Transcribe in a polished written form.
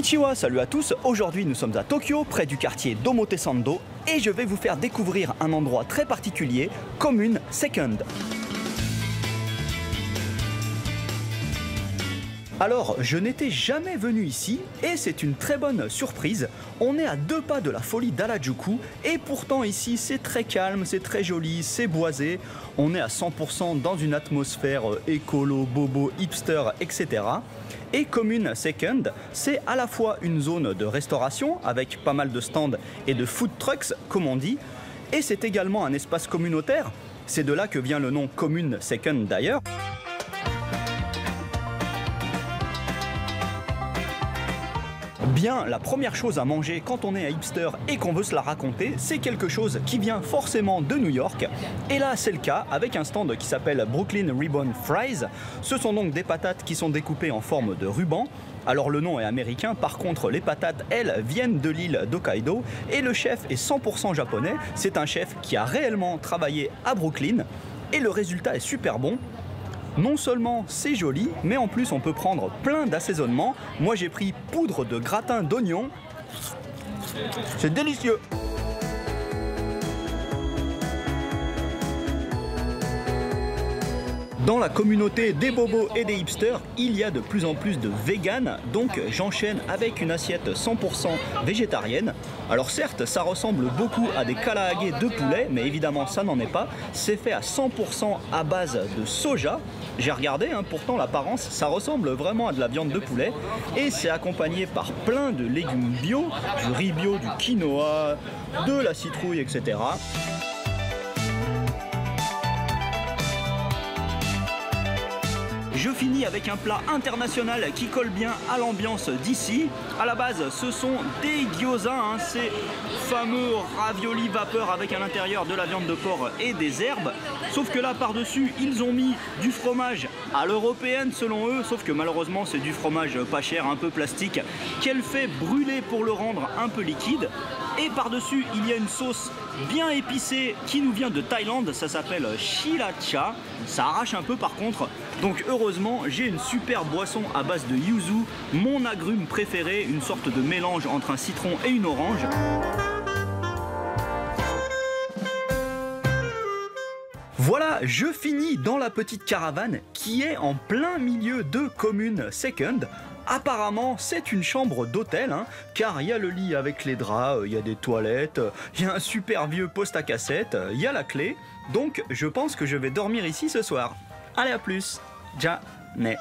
Konnichiwa, salut à tous, aujourd'hui nous sommes à Tokyo, près du quartier d'Omotesando, et je vais vous faire découvrir un endroit très particulier, Commune Second. Alors, je n'étais jamais venu ici, et c'est une très bonne surprise. On est à 2 pas de la folie d'Harajuku, et pourtant ici c'est très calme, c'est très joli, c'est boisé. On est à 100% dans une atmosphère écolo, bobo, hipster, etc. Et Commune Second, c'est à la fois une zone de restauration avec pas mal de stands et de food trucks comme on dit, et c'est également un espace communautaire. C'est de là que vient le nom Commune Second d'ailleurs. Bien, la première chose à manger quand on est à hipster et qu'on veut se la raconter, c'est quelque chose qui vient forcément de New York. Et là, c'est le cas avec un stand qui s'appelle Brooklyn Ribbon Fries. Ce sont donc des patates qui sont découpées en forme de ruban. Alors le nom est américain, par contre les patates, elles, viennent de l'île d'Hokkaido et le chef est 100% japonais. C'est un chef qui a réellement travaillé à Brooklyn et le résultat est super bon. Non seulement c'est joli, mais en plus on peut prendre plein d'assaisonnements. Moi j'ai pris poudre de gratin d'oignon. C'est délicieux! Dans la communauté des bobos et des hipsters, il y a de plus en plus de véganes, donc j'enchaîne avec une assiette 100% végétarienne. Alors certes, ça ressemble beaucoup à des karaage de poulet, mais évidemment ça n'en est pas. C'est fait à 100% à base de soja. J'ai regardé, pourtant l'apparence, ça ressemble vraiment à de la viande de poulet. Et c'est accompagné par plein de légumes bio, du riz bio, du quinoa, de la citrouille, etc. Je finis avec un plat international qui colle bien à l'ambiance d'ici. À la base, ce sont des gyoza, ces fameux raviolis vapeur avec à l'intérieur de la viande de porc et des herbes. Sauf que là, par-dessus, ils ont mis du fromage à l'européenne selon eux, sauf que malheureusement, c'est du fromage pas cher, un peu plastique, qu'elle fait brûler pour le rendre un peu liquide. Et par-dessus, il y a une sauce bien épicée qui nous vient de Thaïlande, ça s'appelle Sriracha. Ça arrache un peu par contre. Donc heureusement, j'ai une super boisson à base de yuzu, mon agrume préféré, une sorte de mélange entre un citron et une orange. Voilà, je finis dans la petite caravane qui est en plein milieu de Commune Second. Apparemment, c'est une chambre d'hôtel, car il y a le lit avec les draps, il y a des toilettes, il y a un super vieux poste à cassette, il y a la clé. Donc, je pense que je vais dormir ici ce soir. Allez, à plus. Ja, ne.